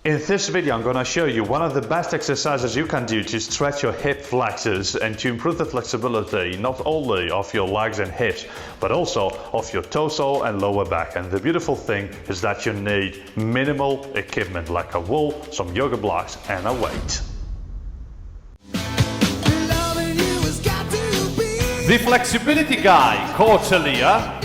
In this video, I'm going to show you one of the best exercises you can do to stretch your hip flexors and to improve the flexibility not only of your legs and hips, but also of your torso and lower back. And the beautiful thing is that you need minimal equipment like a wall, some yoga blocks, and a weight. The flexibility guy, Coach Elia.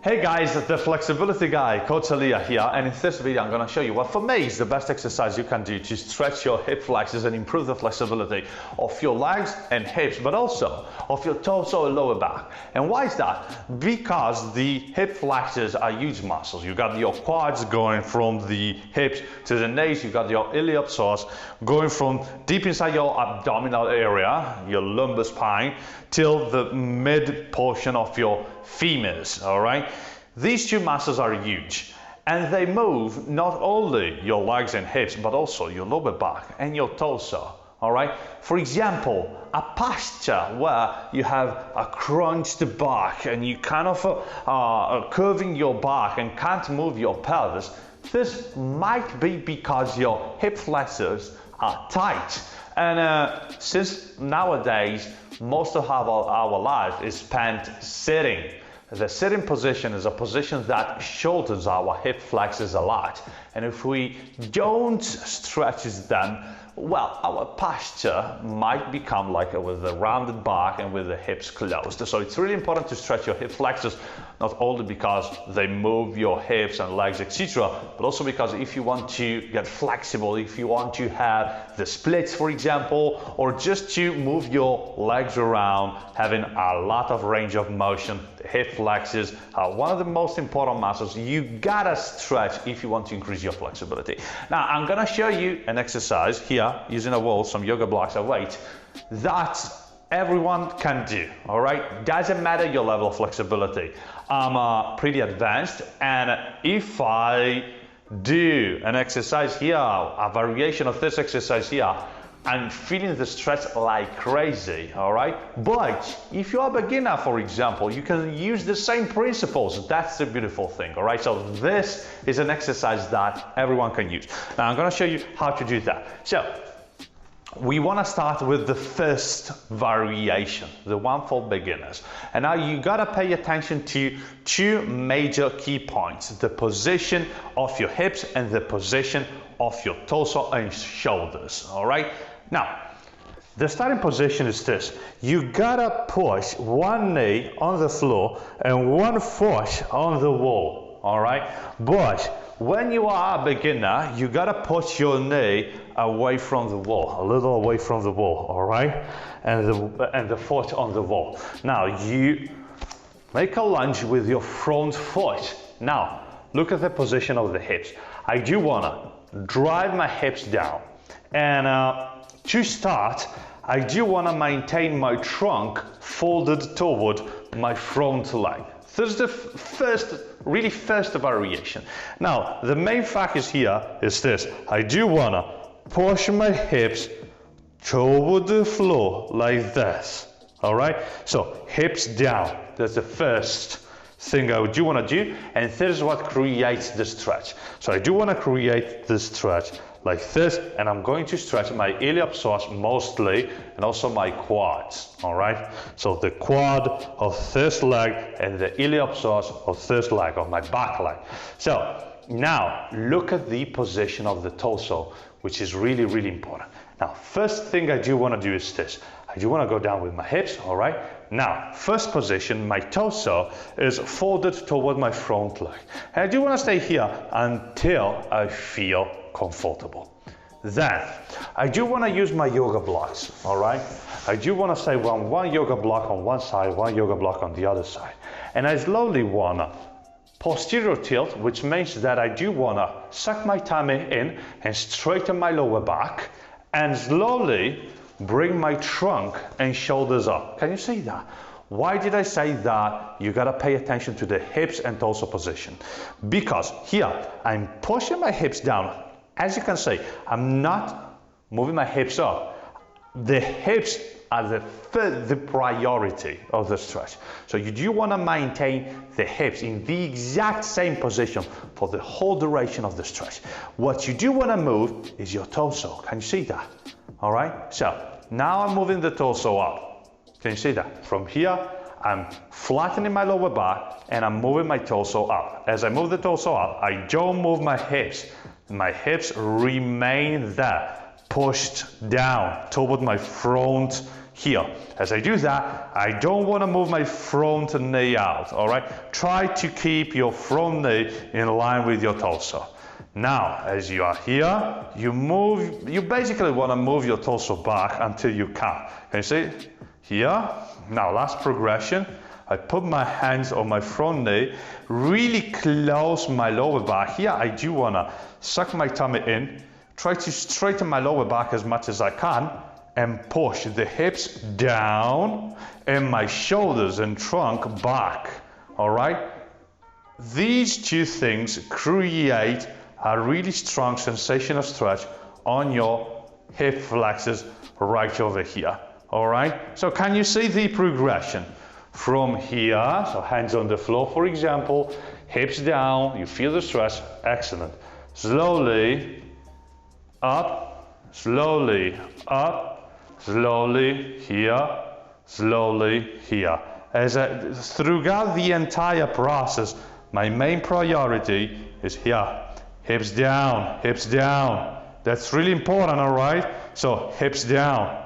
Hey guys, the flexibility guy, Coach Elia here, and in this video I'm going to show you what for me is the best exercise you can do to stretch your hip flexors and improve the flexibility of your legs and hips, but also of your torso and lower back. And why is that? Because the hip flexors are huge muscles. You got your quads going from the hips to the knees, you got your iliopsoas going from deep inside your abdominal area, your lumbar spine, till the mid portion of your femurs, all right? These two muscles are huge and they move not only your legs and hips, but also your lower back and your torso, all right? For example, a posture where you have a crunched back and you kind of curving your back and can't move your pelvis, this might be because your hip flexors are tight. And since nowadays, most of our life is spent sitting. The sitting position is a position that shortens our hip flexors a lot. And if we don't stretch them, well, our posture might become like with a rounded back and with the hips closed. So it's really important to stretch your hip flexors, not only because they move your hips and legs, etc., but also because if you want to get flexible, if you want to have the splits, for example, or just to move your legs around, having a lot of range of motion, the hip flexors are one of the most important muscles you gotta stretch if you want to increase your flexibility. Now, I'm gonna show you an exercise here using a wall, some yoga blocks, a weight that everyone can do, all right? Doesn't matter your level of flexibility. I'm pretty advanced, and if I do an exercise here, a variation of this exercise here, I'm feeling the stretch like crazy, all right? But if you're a beginner, for example, you can use the same principles. That's the beautiful thing, all right? So this is an exercise that everyone can use. Now I'm gonna show you how to do that. So we want to start with the first variation, the one for beginners. And now you got to pay attention to two major key points: the position of your hips and the position of your torso and shoulders, all right? Now, the starting position is this. You got to push one knee on the floor and one foot on the wall, all right? But when you are a beginner, you gotta push your knee away from the wall, a little away from the wall, all right? And the foot on the wall. Now you make a lunge with your front foot. Now look at the position of the hips. I do wanna drive my hips down, and to start, I do wanna maintain my trunk folded toward my front leg. This is the first variation. Now, the main focus here is this. I do wanna push my hips toward the floor like this, all right? So, hips down, that's the first thing I do wanna do, and this is what creates the stretch. So I do wanna create the stretch like this, and I'm going to stretch my iliopsoas mostly, and also my quads, all right? So the quad of this leg and the iliopsoas of this leg, of my back leg. So now look at the position of the torso, which is really, really important. Now, first thing I do want to do is this. I do want to go down with my hips, all right? Now, first position, my torso is folded toward my front leg. And I do want to stay here until I feel comfortable. Then, I do want to use my yoga blocks, all right? I do want to say one yoga block on one side, one yoga block on the other side. And I slowly want to posterior tilt, which means that I do want to suck my tummy in and straighten my lower back, and slowly bring my trunk and shoulders up. Can you see that? Why did I say that? You gotta pay attention to the hips and torso position. Because here, I'm pushing my hips down. As you can see, I'm not moving my hips up. The hips as the priority of the stretch. So you do want to maintain the hips in the exact same position for the whole duration of the stretch. What you do want to move is your torso. Can you see that? All right, so now I'm moving the torso up. Can you see that? From here, I'm flattening my lower back and I'm moving my torso up. As I move the torso up, I don't move my hips. My hips remain there, pushed down toward my front here. As I do that, I don't want to move my front knee out, all right? Try to keep your front knee in line with your torso. Now, as you are here, you basically want to move your torso back until you can. Can you see? Here. Now, last progression. I put my hands on my front knee, really close my lower back. Here, I do want to suck my tummy in, try to straighten my lower back as much as I can, and push the hips down and my shoulders and trunk back. All right? These two things create a really strong sensation of stretch on your hip flexors right over here. All right? So can you see the progression? From here, so hands on the floor, for example, hips down, you feel the stretch, excellent. Slowly up, slowly up, slowly here, slowly here. Throughout the entire process, my main priority is here. Hips down, hips down. That's really important, all right? So hips down.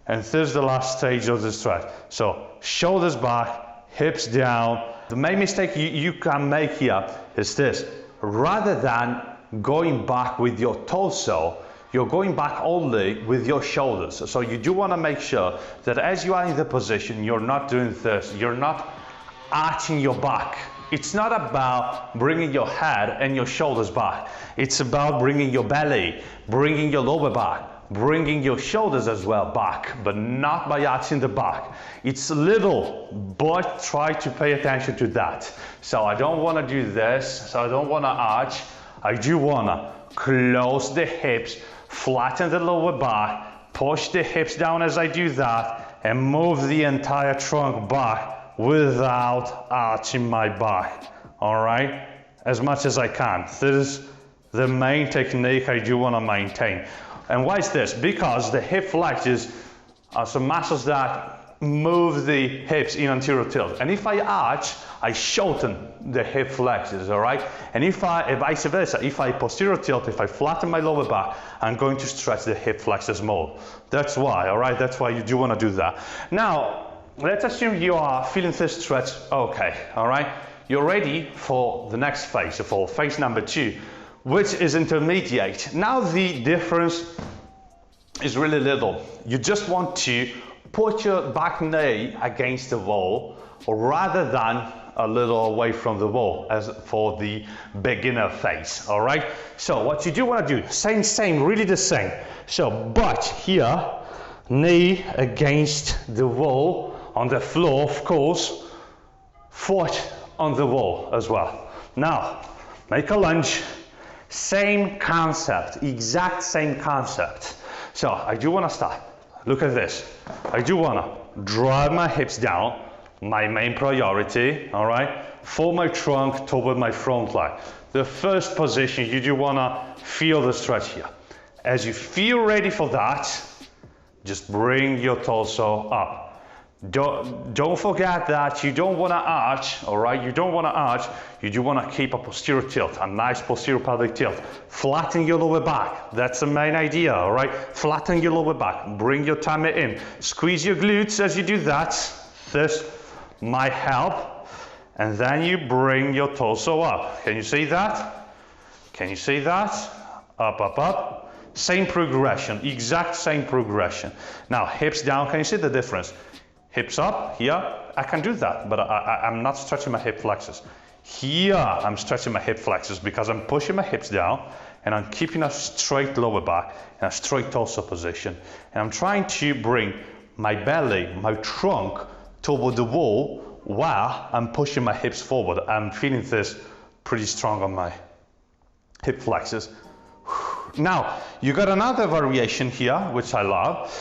And this is the last stage of the stretch. So shoulders back, hips down. The main mistake you can make here is this. Rather than going back with your torso, you're going back only with your shoulders. So you do want to make sure that as you are in the position, you're not doing this. You're not arching your back. It's not about bringing your head and your shoulders back. It's about bringing your belly, bringing your lower back, bringing your shoulders as well back, but not by arching the back. It's little, but try to pay attention to that. So I don't want to do this, so I don't want to arch. I do want to close the hips, flatten the lower back, push the hips down as I do that, and move the entire trunk back without arching my back. All right? As much as I can. This is the main technique I do want to maintain. And why is this? Because the hip flexors are some muscles that move the hips in anterior tilt. And if I arch, I shorten the hip flexors, all right? And if vice versa, if I posterior tilt, if I flatten my lower back, I'm going to stretch the hip flexors more. That's why, all right? That's why you do want to do that. Now, let's assume you are feeling this stretch okay, all right? You're ready for the next phase, for phase number 2, which is intermediate. Now the difference is really little. You just want to put your back knee against the wall rather than a little away from the wall as for the beginner phase, all right? So what you do want to do, same, really the same. So, but here, knee against the wall, on the floor, of course, foot on the wall as well. Now, make a lunge. Same concept, exact same concept. So I do want to start. Look at this. I do want to drive my hips down, my main priority, all right? Fold my trunk toward my front line. The first position, you do want to feel the stretch here. As you feel ready for that, just bring your torso up. Don't forget that you don't want to arch, all right? You don't want to arch. You do want to keep a posterior tilt, a nice posterior pelvic tilt. Flatten your lower back. That's the main idea, all right? Flatten your lower back. Bring your tummy in. Squeeze your glutes as you do that. This might help. And then you bring your torso up. Can you see that? Can you see that? Up, up, up. Same progression, exact same progression. Now, hips down. Can you see the difference? Hips up, here, I can do that, but I'm not stretching my hip flexors. Here, I'm stretching my hip flexors because I'm pushing my hips down and I'm keeping a straight lower back and a straight torso position. And I'm trying to bring my belly, my trunk toward the wall while I'm pushing my hips forward. I'm feeling this pretty strong on my hip flexors. Now, you got another variation here, which I love,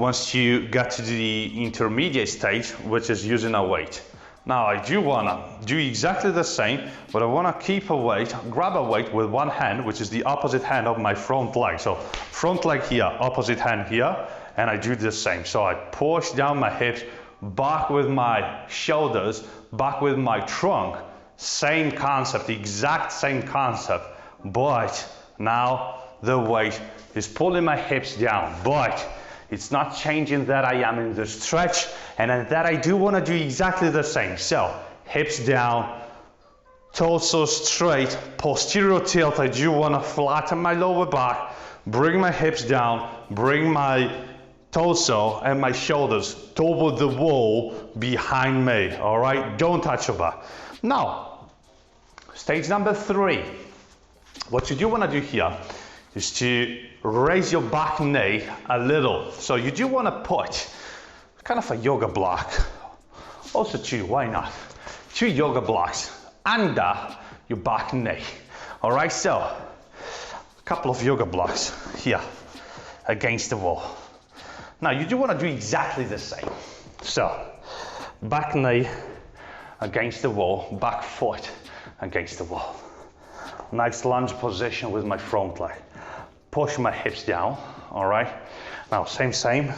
once you get to the intermediate stage, which is using a weight. Now I do wanna do exactly the same, but I wanna keep a weight, grab a weight with one hand, which is the opposite hand of my front leg. So front leg here, opposite hand here, and I do the same. So I push down my hips, back with my shoulders, back with my trunk. Same concept, the exact same concept, but now the weight is pulling my hips down, but it's not changing that I am in the stretch, and that I do want to do exactly the same. So hips down, torso straight, posterior tilt. I do want to flatten my lower back, bring my hips down, bring my torso and my shoulders toward the wall behind me. All right, don't touch your back. Now, stage number 3. What you do want to do here is to raise your back knee a little. So you do want to put kind of a yoga block, also 2, why not? 2 yoga blocks under your back knee. All right, so a couple of yoga blocks here against the wall. Now you do want to do exactly the same. So back knee against the wall, back foot against the wall. Nice lunge position with my front leg. Push my hips down, all right? Now, same.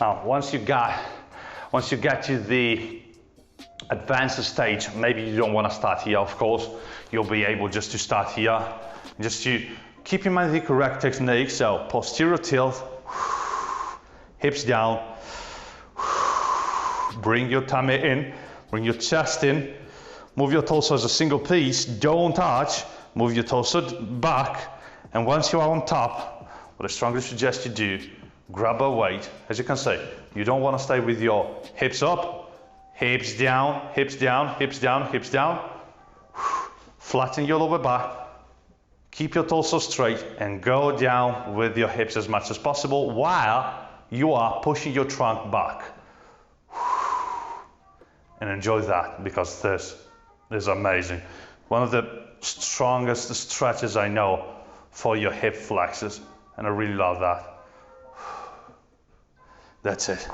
Now, once you get to the advanced stage, maybe you don't want to start here, of course. You'll be able just to start here. Just to keep in mind the correct technique. So, posterior tilt, hips down, bring your tummy in, bring your chest in, move your torso as a single piece, don't touch, move your torso back, and once you are on top, what I strongly suggest you do, grab a weight. As you can see, you don't want to stay with your hips up, hips down, hips down, hips down, hips down. Flatten your lower back, keep your torso straight, and go down with your hips as much as possible while you are pushing your trunk back. And enjoy that, because this is amazing. One of the strongest stretches I know for your hip flexors, and I really love that. That's it.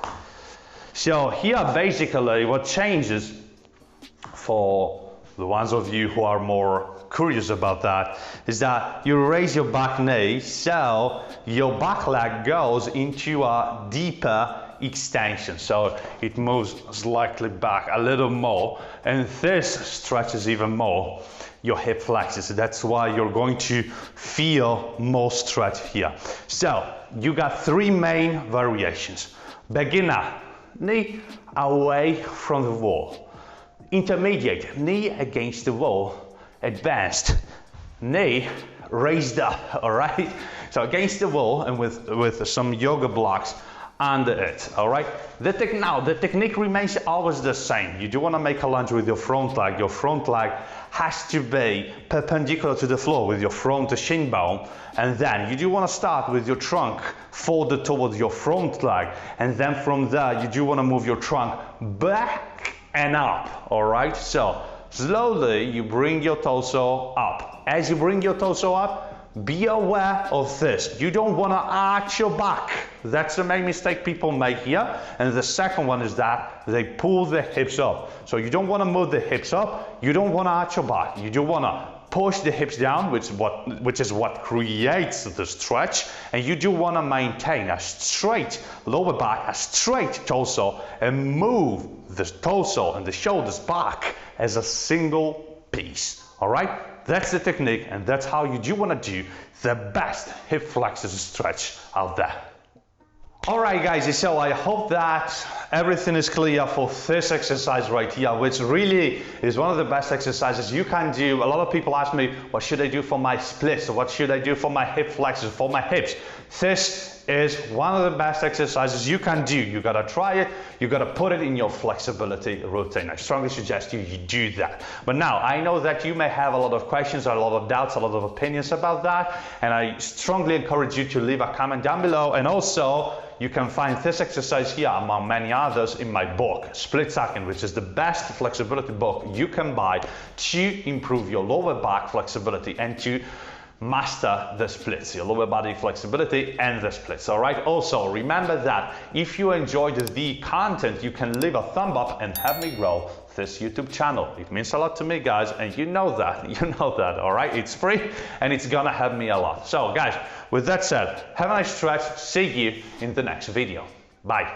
So here basically what changes, for the ones of you who are more curious about that, is that you raise your back knee, so your back leg goes into a deeper extension, so it moves slightly back a little more, and this stretches even more your hip flexors. That's why you're going to feel more stretch here. So you got 3 main variations. Beginner, knee away from the wall. Intermediate, knee against the wall. Advanced, knee raised up, all right? So against the wall and with some yoga blocks under it, all right? The technique remains always the same. You do want to make a lunge with your front leg. Your front leg has to be perpendicular to the floor with your front shin bone, and then you do want to start with your trunk folded towards your front leg, and then from there you do want to move your trunk back and up, all right? So slowly you bring your torso up. As you bring your torso up, be aware of this. You don't want to arch your back. That's the main mistake people make here. And the second one is that they pull the hips up. So you don't want to move the hips up. You don't want to arch your back. You do want to push the hips down, which is what creates the stretch. And you do want to maintain a straight lower back, a straight torso, and move the torso and the shoulders back as a single piece. All right? That's the technique, and that's how you do want to do the best hip flexors stretch out there. Alright guys, so I hope that everything is clear for this exercise right here, which really is one of the best exercises you can do. A lot of people ask me, what should I do for my splits? Or what should I do for my hip flexors, for my hips? This is one of the best exercises you can do. You gotta try it, you gotta put it in your flexibility routine. I strongly suggest you do that. But now, I know that you may have a lot of questions, or a lot of doubts, a lot of opinions about that, and I strongly encourage you to leave a comment down below, and also you can find this exercise here among many others in my book, Split Second, which is the best flexibility book you can buy to improve your lower back flexibility and to master the splits, your lower body flexibility and the splits, all right? Also, remember that if you enjoyed the content, you can leave a thumb up and help me grow this YouTube channel. It means a lot to me, guys, and you know that, all right? It's free and it's gonna help me a lot. So, guys, with that said, have a nice stretch. See you in the next video. Bye.